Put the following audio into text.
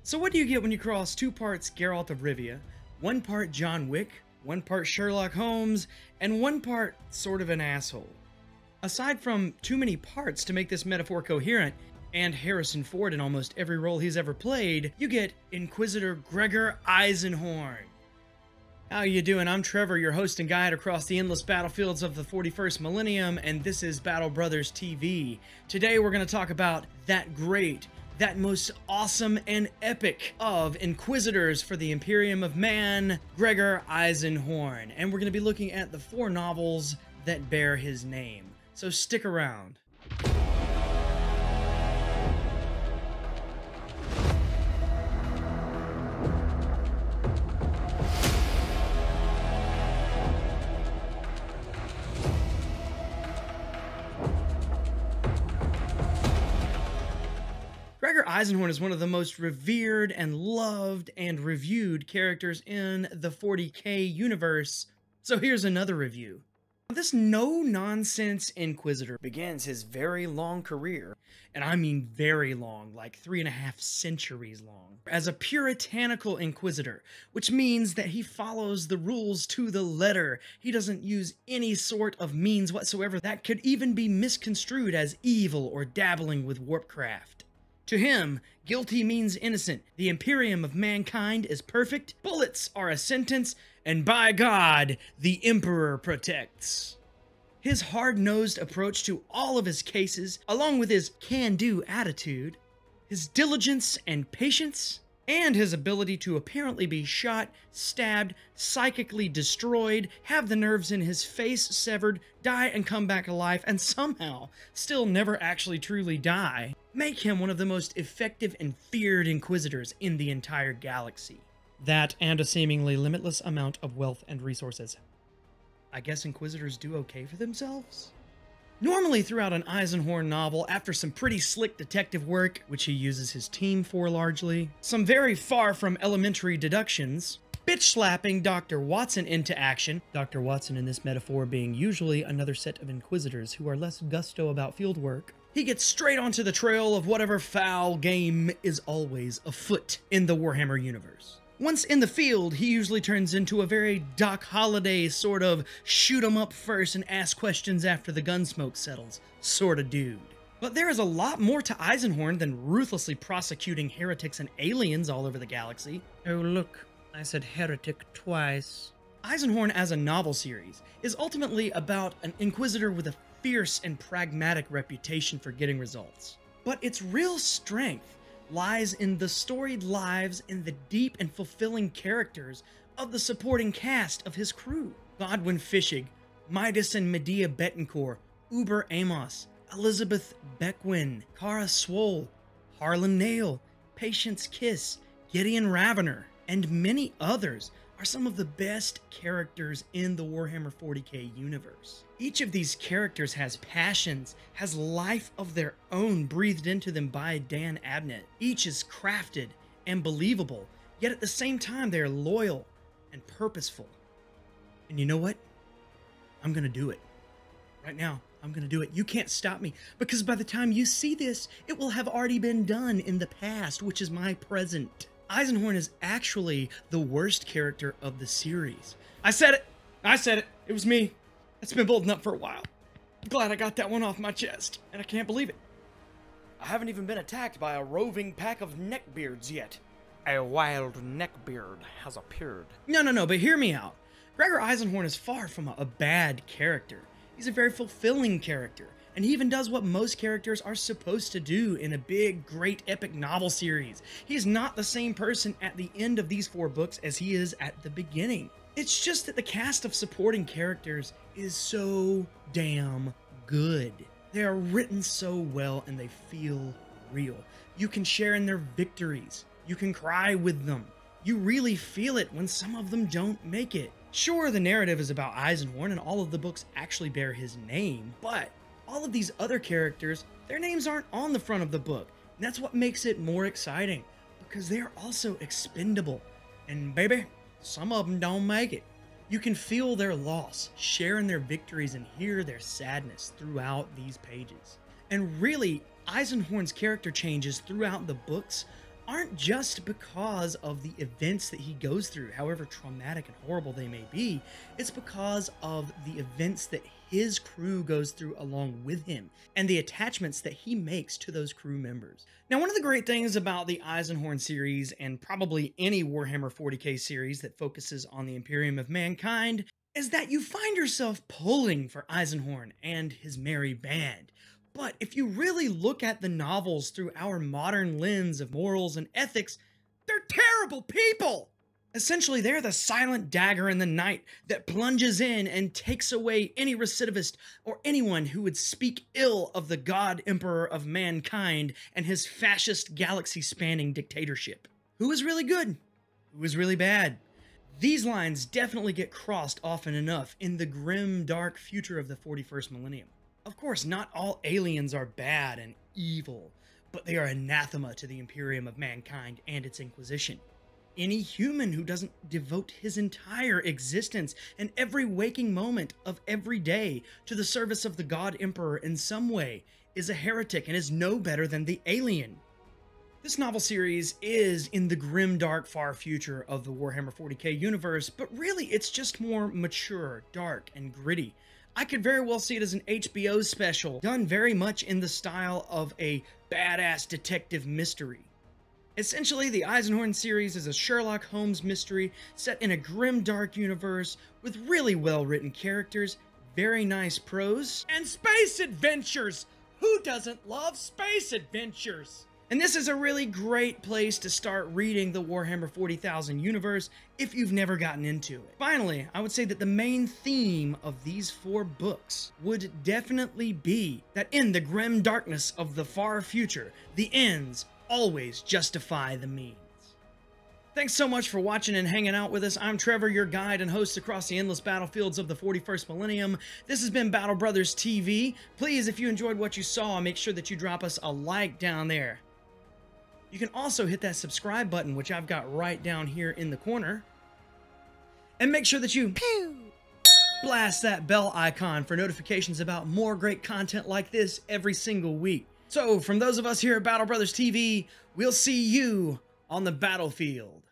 So what do you get when you cross 2 parts Geralt of Rivia, 1 part John Wick, 1 part Sherlock Holmes, and 1 part sort of an asshole? Aside from too many parts to make this metaphor coherent, and Harrison Ford in almost every role he's ever played, you get Inquisitor Gregor Eisenhorn. How you doing? I'm Trevor, your host and guide across the endless battlefields of the 41st millennium, and this is Battle Brothers TV. Today we're going to talk about that great, that most awesome and epic of Inquisitors for the Imperium of Man, Gregor Eisenhorn. And we're going to be looking at the 4 novels that bear his name. So stick around. Gregor Eisenhorn is one of the most revered and loved and reviewed characters in the 40k universe, so here's another review. This no-nonsense Inquisitor begins his very long career, and I mean very long, like 3.5 centuries long, as a puritanical Inquisitor, which means that he follows the rules to the letter. He doesn't use any sort of means whatsoever that could even be misconstrued as evil or dabbling with warpcraft. To him, guilty means innocent, the Imperium of Mankind is perfect, bullets are a sentence, and by God, the Emperor protects. His hard-nosed approach to all of his cases, along with his can-do attitude, his diligence and patience, and his ability to apparently be shot, stabbed, psychically destroyed, have the nerves in his face severed, die and come back alive, and somehow still never actually truly die, make him one of the most effective and feared Inquisitors in the entire galaxy. That and a seemingly limitless amount of wealth and resources. I guess Inquisitors do okay for themselves? Normally throughout an Eisenhorn novel, after some pretty slick detective work, which he uses his team for largely, some very far from elementary deductions, bitch-slapping Dr. Watson into action, Dr. Watson in this metaphor being usually another set of Inquisitors who are less gusto about field work, he gets straight onto the trail of whatever foul game is always afoot in the Warhammer universe. Once in the field, he usually turns into a very Doc Holliday sort of shoot 'em up first and ask questions after the gunsmoke settles sort of dude. But there is a lot more to Eisenhorn than ruthlessly prosecuting heretics and aliens all over the galaxy. Oh look, I said heretic twice. Eisenhorn as a novel series is ultimately about an Inquisitor with a fierce and pragmatic reputation for getting results. But its real strength lies in the storied lives and the deep and fulfilling characters of the supporting cast of his crew. Godwin Fischig, Midas and Medea Betancourt, Uber Amos, Elizabeth Beckwin, Cara Swoll, Harlan Nail, Patience Kiss, Gideon Ravener, and many others are some of the best characters in the Warhammer 40k universe. Each of these characters has passions, has life of their own breathed into them by Dan Abnett. Each is crafted and believable, yet at the same time they are loyal and purposeful. And you know what? I'm gonna do it. Right now, I'm gonna do it. You can't stop me, because by the time you see this, it will have already been done in the past, which is my present. Eisenhorn is actually the worst character of the series. I said it! I said it! It was me. It's been building up for a while. I'm glad I got that one off my chest, and I can't believe it. I haven't even been attacked by a roving pack of neckbeards yet. A wild neckbeard has appeared. No, but hear me out. Gregor Eisenhorn is far from a bad character. He's a very fulfilling character, and he even does what most characters are supposed to do in a big, great, epic novel series. He is not the same person at the end of these 4 books as he is at the beginning. It's just that the cast of supporting characters is so damn good. They are written so well and they feel real. You can share in their victories. You can cry with them. You really feel it when some of them don't make it. Sure, the narrative is about Eisenhorn and all of the books actually bear his name, but all of these other characters, their names aren't on the front of the book. And that's what makes it more exciting, because they are also expendable. And baby, some of them don't make it. You can feel their loss, share in their victories, and hear their sadness throughout these pages. And really, Eisenhorn's character changes throughout the books aren't just because of the events that he goes through, however traumatic and horrible they may be. It's because of the events that his crew goes through along with him and the attachments that he makes to those crew members. Now, one of the great things about the Eisenhorn series, and probably any Warhammer 40k series that focuses on the Imperium of Mankind, is that you find yourself pulling for Eisenhorn and his merry band. But if you really look at the novels through our modern lens of morals and ethics, they're terrible people! Essentially, they're the silent dagger in the night that plunges in and takes away any recidivist or anyone who would speak ill of the God Emperor of Mankind and his fascist galaxy-spanning dictatorship. Who is really good? Who is really bad? These lines definitely get crossed often enough in the grim, dark future of the 41st millennium. Of course, not all aliens are bad and evil, but they are anathema to the Imperium of Mankind and its Inquisition. Any human who doesn't devote his entire existence and every waking moment of every day to the service of the God Emperor in some way is a heretic and is no better than the alien. This novel series is in the grim, dark, far future of the Warhammer 40k universe, but really it's just more mature, dark, and gritty. I could very well see it as an HBO special, done very much in the style of a badass detective mystery. Essentially, the Eisenhorn series is a Sherlock Holmes mystery set in a grim, dark universe with really well-written characters, very nice prose, and space adventures! Who doesn't love space adventures? And this is a really great place to start reading the Warhammer 40,000 universe if you've never gotten into it. Finally, I would say that the main theme of these 4 books would definitely be that in the grim darkness of the far future, the ends always justify the means. Thanks so much for watching and hanging out with us. I'm Trevor, your guide and host across the endless battlefields of the 41st millennium. This has been Battle Brothers TV. Please, if you enjoyed what you saw, make sure that you drop us a like down there. You can also hit that subscribe button, which I've got right down here in the corner. And make sure that you blast that bell icon for notifications about more great content like this every single week. So, from those of us here at Battle Brothers TV, we'll see you on the battlefield.